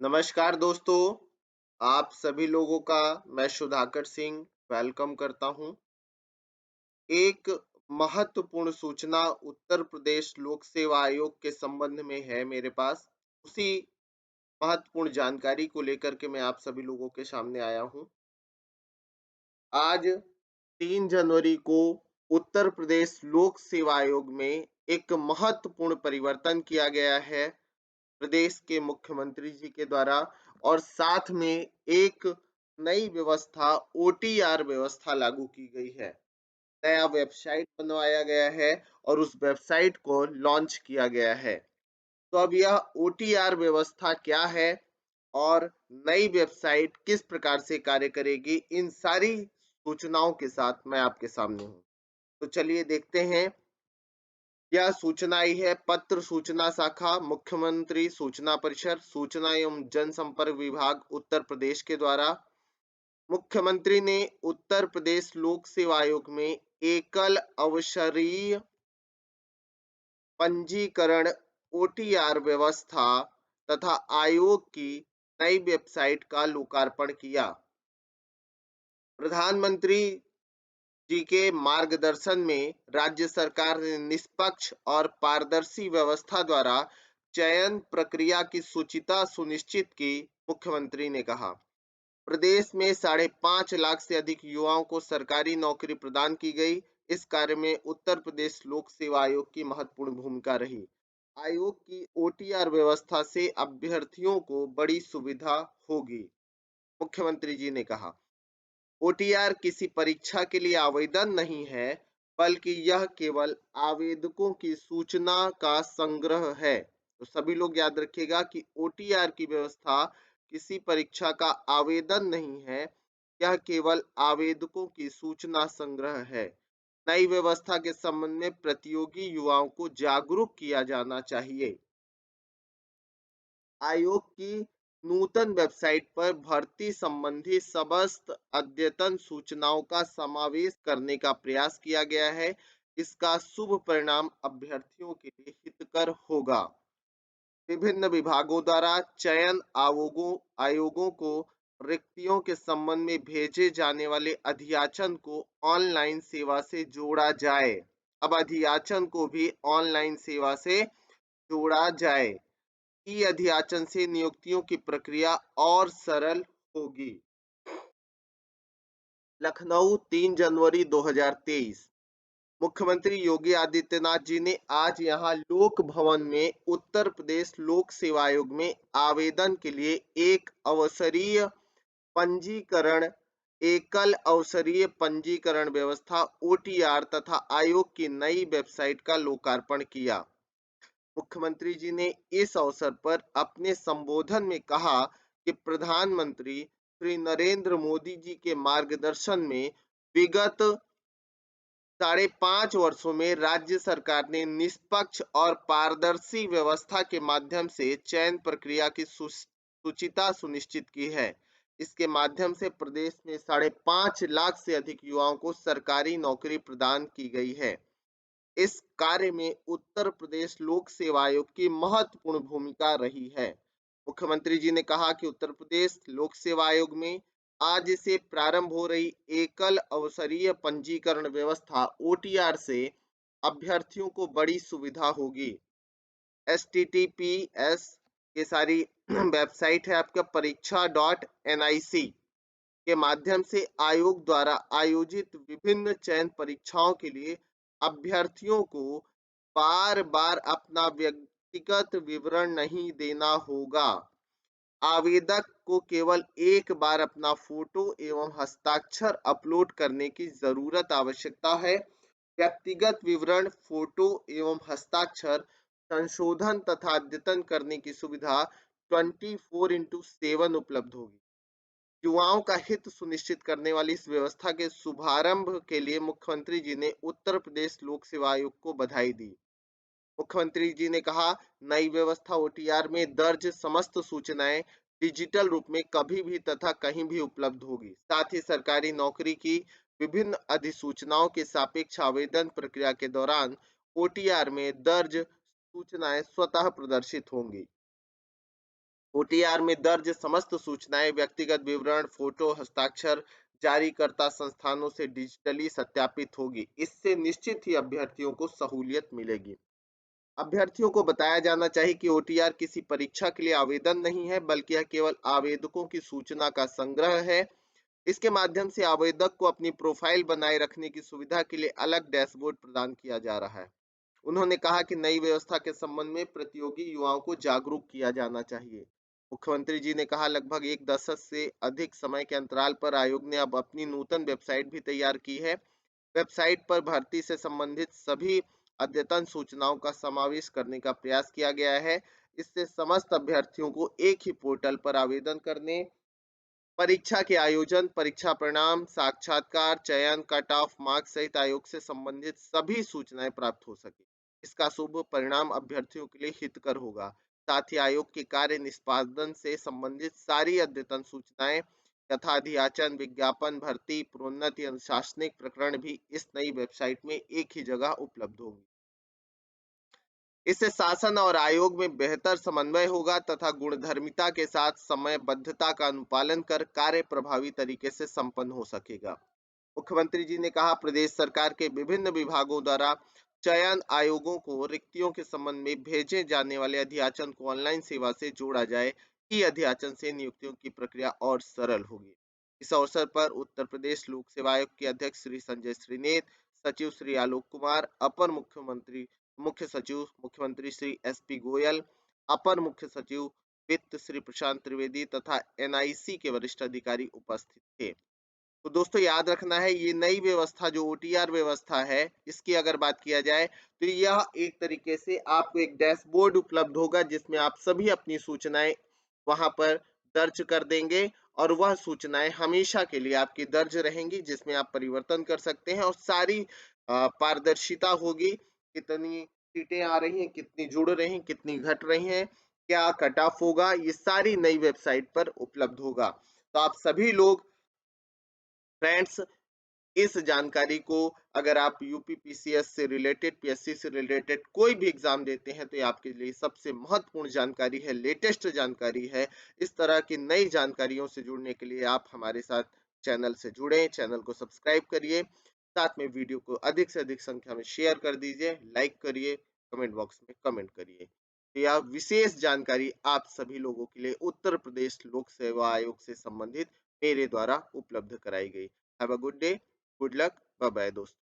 नमस्कार दोस्तों, आप सभी लोगों का मैं सुधाकर सिंह वेलकम करता हूं। एक महत्वपूर्ण सूचना उत्तर प्रदेश लोक सेवा आयोग के संबंध में है मेरे पास। उसी महत्वपूर्ण जानकारी को लेकर के मैं आप सभी लोगों के सामने आया हूं। आज 3 जनवरी को उत्तर प्रदेश लोक सेवा आयोग में एक महत्वपूर्ण परिवर्तन किया गया है प्रदेश के मुख्यमंत्री जी के द्वारा, और साथ में एक नई व्यवस्था ओटीआर व्यवस्था लागू की गई है। नया वेबसाइट बनवाया गया है और उस वेबसाइट को लॉन्च किया गया है। तो अब यह ओटीआर व्यवस्था क्या है और नई वेबसाइट किस प्रकार से कार्य करेगी, इन सारी सूचनाओं के साथ मैं आपके सामने हूँ। तो चलिए देखते हैं। यह सूचना आई है पत्र सूचना शाखा, मुख्यमंत्री सूचना परिषद, सूचना एवं जनसंपर्क विभाग उत्तर प्रदेश के द्वारा। मुख्यमंत्री ने उत्तर प्रदेश लोक सेवा आयोग में एकल अवसरीय पंजीकरण ओटीआर व्यवस्था तथा आयोग की नई वेबसाइट का लोकार्पण किया। प्रधानमंत्री जी के मार्गदर्शन में राज्य सरकार ने निष्पक्ष और पारदर्शी व्यवस्था द्वारा चयन प्रक्रिया की शुचिता सुनिश्चित की। मुख्यमंत्री ने कहा, प्रदेश में 5.5 लाख से अधिक युवाओं को सरकारी नौकरी प्रदान की गई। इस कार्य में उत्तर प्रदेश लोक सेवा आयोग की महत्वपूर्ण भूमिका रही। आयोग की ओटीआर व्यवस्था से अभ्यर्थियों को बड़ी सुविधा होगी। मुख्यमंत्री जी ने कहा, ओटीआर किसी परीक्षा के लिए आवेदन नहीं है, बल्कि यह केवल आवेदकों की सूचना का संग्रह है। तो सभी लोग याद रखिएगा कि ओटीआर की व्यवस्था किसी परीक्षा का आवेदन नहीं है, यह केवल आवेदकों की सूचना संग्रह है। नई व्यवस्था के संबंध में प्रतियोगी युवाओं को जागरूक किया जाना चाहिए। आयोग की नूतन वेबसाइट पर भर्ती संबंधी समस्त अद्यतन सूचनाओं का समावेश करने का प्रयास किया गया है। इसका शुभ परिणाम अभ्यर्थियों के लिए हितकर होगा। विभिन्न विभागों द्वारा चयन आयोगों को रिक्तियों के संबंध में भेजे जाने वाले अधियाचन को ऑनलाइन सेवा से जोड़ा जाए। अब अधियाचन को भी ऑनलाइन सेवा से जोड़ा जाए। ई अधियाचन से नियुक्तियों की प्रक्रिया और सरल होगी। लखनऊ 3 जनवरी 2023। मुख्यमंत्री योगी आदित्यनाथ जी ने आज यहां लोक भवन में उत्तर प्रदेश लोक सेवा आयोग में आवेदन के लिए एक अवसरीय पंजीकरण एकल अवसरीय पंजीकरण व्यवस्था ओटीआर तथा आयोग की नई वेबसाइट का लोकार्पण किया। मुख्यमंत्री जी ने इस अवसर पर अपने संबोधन में कहा कि प्रधानमंत्री श्री नरेंद्र मोदी जी के मार्गदर्शन में विगत 5.5 वर्षों में राज्य सरकार ने निष्पक्ष और पारदर्शी व्यवस्था के माध्यम से चयन प्रक्रिया की शुचिता सुनिश्चित की है। इसके माध्यम से प्रदेश में 5.5 लाख से अधिक युवाओं को सरकारी नौकरी प्रदान की गई है। इस कार्य में उत्तर प्रदेश लोक सेवा आयोग की महत्वपूर्ण भूमिका रही है। मुख्यमंत्री जी ने कहा कि उत्तर प्रदेश लोक सेवा आयोग में आज से प्रारंभ हो रही एकल अवसरीय पंजीकरण व्यवस्था ओटीआर से अभ्यर्थियों को बड़ी सुविधा होगी। https ये सारी वेबसाइट है आपका परीक्षा.nic के माध्यम से आयोग द्वारा आयोजित विभिन्न चयन परीक्षाओं के लिए अभ्यर्थियों को बार बार अपना व्यक्तिगत विवरण नहीं देना होगा। आवेदक को केवल एक बार अपना फोटो एवं हस्ताक्षर अपलोड करने की जरूरत आवश्यकता है। व्यक्तिगत विवरण, फोटो एवं हस्ताक्षर संशोधन तथा अद्यतन करने की सुविधा 24x7 उपलब्ध होगी। युवाओं का हित सुनिश्चित करने वाली इस व्यवस्था के शुभारंभ के लिए मुख्यमंत्री जी ने उत्तर प्रदेश लोक सेवा आयोग को बधाई दी। मुख्यमंत्री जी ने कहा, नई व्यवस्था ओटीआर में दर्ज समस्त सूचनाएं डिजिटल रूप में कभी भी तथा कहीं भी उपलब्ध होगी। साथ ही सरकारी नौकरी की विभिन्न अधिसूचनाओं के सापेक्ष आवेदन प्रक्रिया के दौरान ओटीआर में दर्ज सूचनाएं स्वतः प्रदर्शित होंगी। ओटीआर में दर्ज समस्त सूचनाएं, व्यक्तिगत विवरण, फोटो, हस्ताक्षर जारीकर्ता संस्थानों से डिजिटली सत्यापित होगी। इससे निश्चित ही अभ्यर्थियों को सहूलियत मिलेगी। अभ्यर्थियों को बताया जाना चाहिए कि ओटीआर किसी परीक्षा के लिए आवेदन नहीं है, बल्कि यह केवल आवेदकों की सूचना का संग्रह है। इसके माध्यम से आवेदक को अपनी प्रोफाइल बनाए रखने की सुविधा के लिए अलग डैशबोर्ड प्रदान किया जा रहा है। उन्होंने कहा कि नई व्यवस्था के संबंध में प्रतियोगी युवाओं को जागरूक किया जाना चाहिए। मुख्यमंत्री जी ने कहा, लगभग एक दशक से अधिक समय के अंतराल पर आयोग ने अब अपनी नूतन वेबसाइट भी तैयार की है। वेबसाइट पर भर्ती से संबंधित सभी अद्यतन सूचनाओं का समावेश करने का प्रयास किया गया है। इससे समस्त अभ्यर्थियों को एक ही पोर्टल पर आवेदन करने, परीक्षा के आयोजन, परीक्षा परिणाम, साक्षात्कार, चयन, कट ऑफ मार्क्स सहित आयोग से संबंधित सभी सूचनाएं प्राप्त हो सके। इसका शुभ परिणाम अभ्यर्थियों के लिए हितकर होगा। साथ ही आयोग के कार्य निष्पादन से संबंधित सारी अद्यतन सूचनाएं तथा अधियाचन, विज्ञापन, भर्ती, प्रोन्नति, अनुशासनिक प्रकरण भी इस नई वेबसाइट में एक ही जगह उपलब्ध होंगी। इससे शासन और आयोग में बेहतर समन्वय होगा तथा गुणधर्मिता के साथ समयबद्धता का अनुपालन कर कार्य प्रभावी तरीके से संपन्न हो सकेगा। मुख्यमंत्री जी ने कहा, प्रदेश सरकार के विभिन्न विभागों द्वारा चयन आयोगों को रिक्तियों के संबंध में भेजे जाने वाले अध्याचन को ऑनलाइन सेवा से जोड़ा जाए कि अध्याचन से नियुक्तियों की प्रक्रिया और सरल होगी। इस अवसर पर उत्तर प्रदेश लोक सेवा आयोग के अध्यक्ष श्री संजय श्रीनेत, सचिव श्री आलोक कुमार, अपर मुख्य सचिव मुख्यमंत्री श्री एसपी गोयल, अपर मुख्य सचिव वित्त श्री प्रशांत त्रिवेदी तथा एनआईसी के वरिष्ठ अधिकारी उपस्थित थे। तो दोस्तों याद रखना है, ये नई व्यवस्था जो ओटीआर व्यवस्था है, इसकी अगर बात किया जाए तो यह एक तरीके से आपको एक डैशबोर्ड उपलब्ध होगा जिसमें आप सभी अपनी सूचनाएं वहां पर दर्ज कर देंगे और वह सूचनाएं हमेशा के लिए आपकी दर्ज रहेंगी, जिसमें आप परिवर्तन कर सकते हैं और सारी पारदर्शिता होगी। कितनी सीटें आ रही हैं, कितनी जुड़ रही हैं, कितनी घट रही हैं, क्या कट ऑफ होगा, ये सारी नई वेबसाइट पर उपलब्ध होगा। तो आप सभी लोग फ्रेंड्स इस जानकारी को, अगर आप यूपीपीसीएस से रिलेटेड, पीएससी से रिलेटेड कोई भी एग्जाम देते हैं तो ये आपके लिए सबसे महत्वपूर्ण जानकारी है, लेटेस्ट जानकारी है। इस तरह की नई जानकारियों से जुड़ने के लिए आप हमारे साथ चैनल से जुड़ें, चैनल को सब्सक्राइब करिए, साथ में वीडियो को अधिक से अधिक संख्या में शेयर कर दीजिए, लाइक करिए, कमेंट बॉक्स में कमेंट करिए। तो यह विशेष जानकारी आप सभी लोगों के लिए उत्तर प्रदेश लोक सेवा आयोग से संबंधित मेरे द्वारा उपलब्ध कराई गई। Have a good day, good luck, bye bye दोस्तों।